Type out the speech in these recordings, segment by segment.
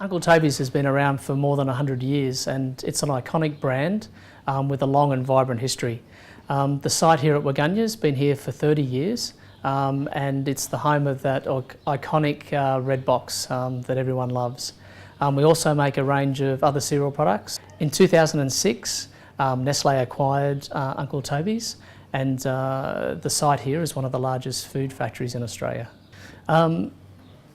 Uncle Toby's has been around for more than 100 years and it's an iconic brand with a long and vibrant history. The site here at Waganya has been here for 30 years and it's the home of that iconic red box that everyone loves. We also make a range of other cereal products. In 2006, Nestle acquired Uncle Toby's and the site here is one of the largest food factories in Australia.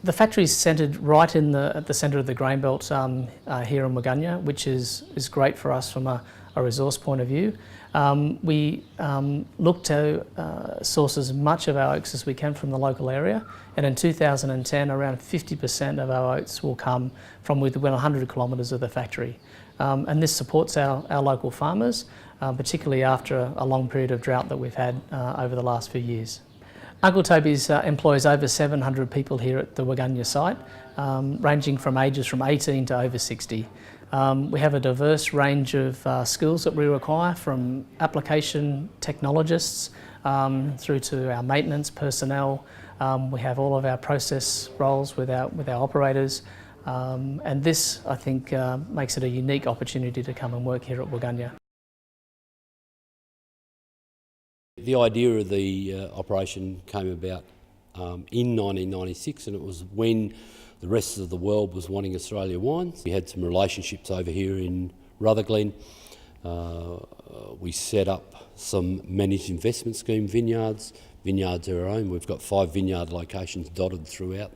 The factory is centred right at the centre of the grain belt here in Waganya, which is great for us from a resource point of view. We look to source as much of our oats as we can from the local area, and in 2010 around 50% of our oats will come from within 100 kilometres of the factory. And this supports our local farmers, particularly after a long period of drought that we've had over the last few years. Uncle Toby's employs over 700 people here at the Waganya site, ranging from ages from 18 to over 60. We have a diverse range of skills that we require, from application technologists through to our maintenance personnel. We have all of our process roles with our operators, and this, I think, makes it a unique opportunity to come and work here at Waganya. The idea of the operation came about in 1996, and it was when the rest of the world was wanting Australia wines. We had some relationships over here in Rutherglen. We set up some managed investment scheme vineyards. Vineyards are our own. We've got 5 vineyard locations dotted throughout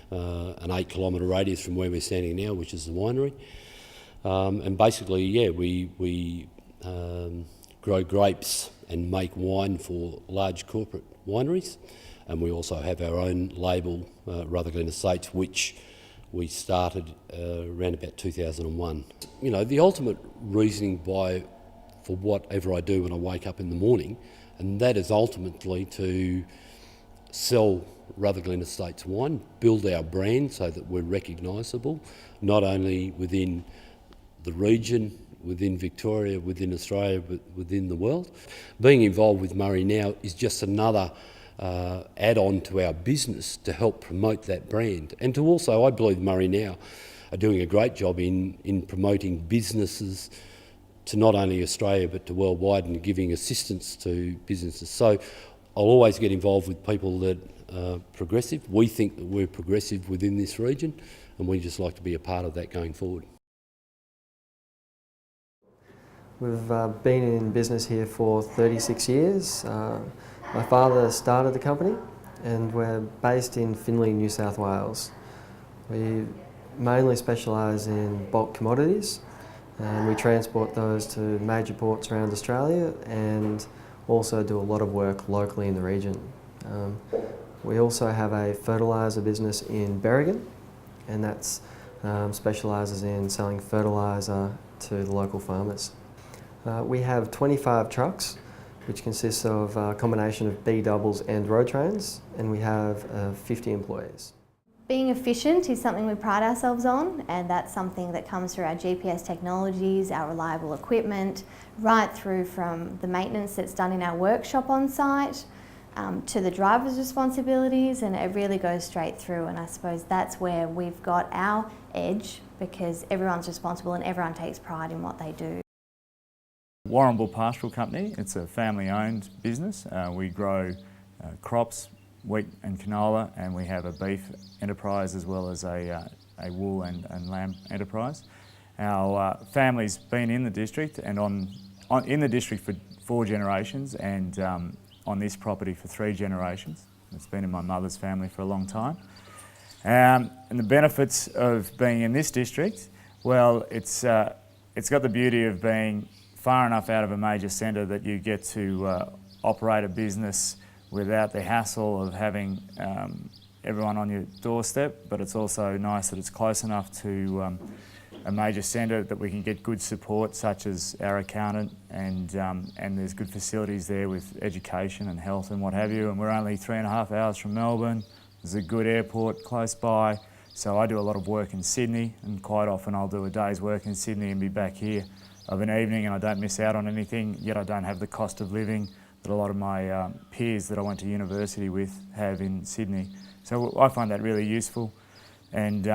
an 8-kilometre radius from where we're standing now, which is the winery. And basically, yeah, we grow grapes and make wine for large corporate wineries, and we also have our own label, Rutherglen Estates, which we started around about 2001. You know, the ultimate reasoning for whatever I do when I wake up in the morning, and that is ultimately to sell Rutherglen Estates wine, build our brand so that we're recognisable, not only within the region, within Victoria, within Australia, but within the world. Being involved with Murray now is just another add-on to our business to help promote that brand. And to also, I believe Murray now are doing a great job in promoting businesses to not only Australia but to worldwide, and giving assistance to businesses. So I'll always get involved with people that are progressive. We think that we're progressive within this region, and we just like to be a part of that going forward. We've been in business here for 36 years. My father started the company, and we're based in Finley, New South Wales. We mainly specialise in bulk commodities, and we transport those to major ports around Australia and also do a lot of work locally in the region. We also have a fertiliser business in Berrigan, and that's specialises in selling fertiliser to the local farmers. We have 25 trucks, which consists of a combination of B-doubles and road trains, and we have 50 employees. Being efficient is something we pride ourselves on, and that's something that comes through our GPS technologies, our reliable equipment, right through from the maintenance that's done in our workshop on site, to the driver's responsibilities, and it really goes straight through, and I suppose that's where we've got our edge, because everyone's responsible and everyone takes pride in what they do. Warrnambool Pastoral Company, it's a family-owned business. We grow crops, wheat and canola, and we have a beef enterprise as well as a wool and lamb enterprise. Our family's been in the district and in the district for 4 generations, and on this property for 3 generations. It's been in my mother's family for a long time. And the benefits of being in this district, well, it's got the beauty of being far enough out of a major centre that you get to operate a business without the hassle of having everyone on your doorstep, but it's also nice that it's close enough to a major centre that we can get good support, such as our accountant, and there's good facilities there with education and health and what have you, and we're only 3.5 hours from Melbourne. There's a good airport close by, so I do a lot of work in Sydney, and quite often I'll do a day's work in Sydney and be back here of an evening, and I don't miss out on anything, yet I don't have the cost of living that a lot of my peers that I went to university with have in Sydney. So I find that really useful, and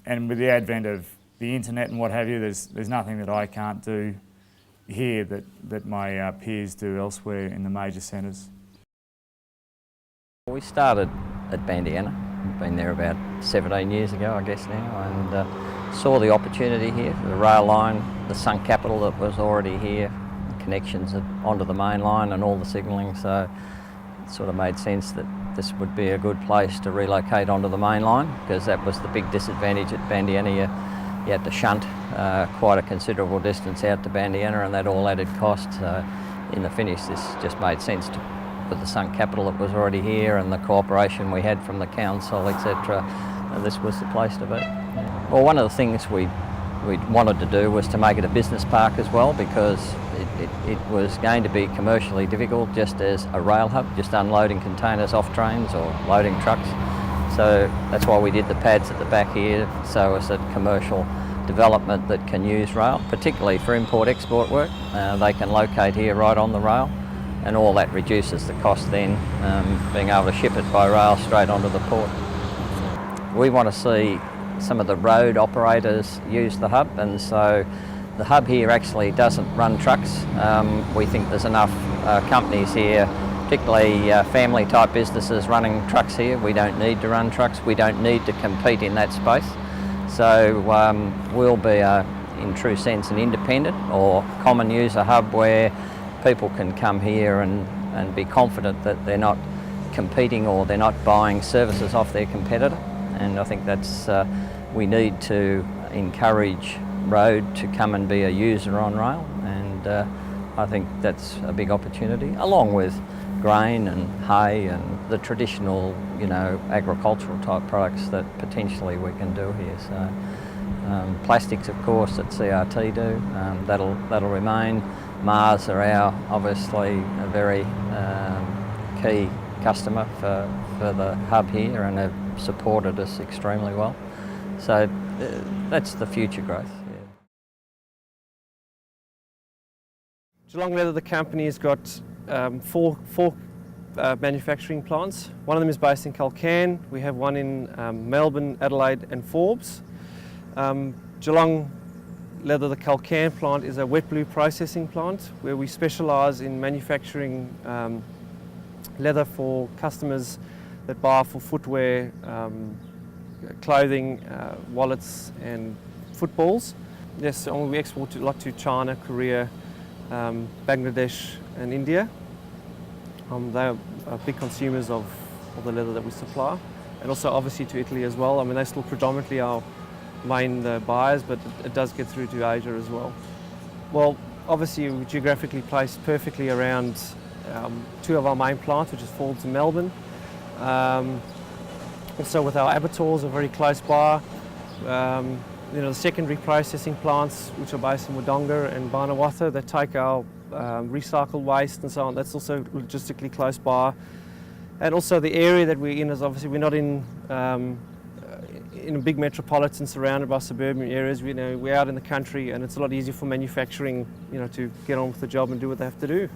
And with the advent of the internet and what have you, there's nothing that I can't do here that my peers do elsewhere in the major centres. We started at Bandiana, been there about 17 years ago I guess now, and saw the opportunity here, the rail line, the sunk capital that was already here, connections onto the main line and all the signalling, so it sort of made sense that this would be a good place to relocate onto the main line, because that was the big disadvantage at Bandiana. You had to shunt quite a considerable distance out to Bandiana, and that all added cost. So in the finish this just made sense with the sunk capital that was already here and the cooperation we had from the council, etc. This was the place to be. Yeah. Well, one of the things we wanted to do was to make it a business park as well, because it was going to be commercially difficult just as a rail hub, just unloading containers off trains or loading trucks. So that's why we did the pads at the back here, so as a commercial development that can use rail, particularly for import-export work. They can locate here right on the rail, and all that reduces the cost then, being able to ship it by rail straight onto the port. We want to see some of the road operators use the hub, and so the hub here actually doesn't run trucks. We think there's enough companies here, particularly family type businesses running trucks here. We don't need to run trucks, we don't need to compete in that space. So we'll be in true sense an independent or common user hub where people can come here and be confident that they're not competing or they're not buying services off their competitor. And I think that's, we need to encourage road to come and be a user on rail, and I think that's a big opportunity, along with grain and hay and the traditional, you know, agricultural type products that potentially we can do here. So plastics, of course, that CRT do, that'll remain. Mars are our, obviously, a very key customer for the hub here, and have supported us extremely well. So that's the future growth. Yeah. Geelong Leather, the company, has got four manufacturing plants. One of them is based in Culcairn. We have one in Melbourne, Adelaide and Forbes. Geelong Leather, the Culcairn plant, is a wet blue processing plant where we specialise in manufacturing leather for customers that buy for footwear, clothing, wallets and footballs. Yes, we export a lot to China, Korea, Bangladesh and India. They are big consumers of the leather that we supply, and also obviously to Italy as well. I mean, they're still predominantly our main buyers, but it does get through to Asia as well. Well, obviously we're geographically placed perfectly around two of our main plants, which is Forbes and Melbourne. Also with our abattoirs are very close by. You know, the secondary processing plants, which are based in Wodonga and Barnawartha, that take our recycled waste and so on, that's also logistically close by. And also the area that we're in is obviously, we're not in a big metropolitan surrounded by suburban areas. We're out in the country, and it's a lot easier for manufacturing, you know, to get on with the job and do what they have to do.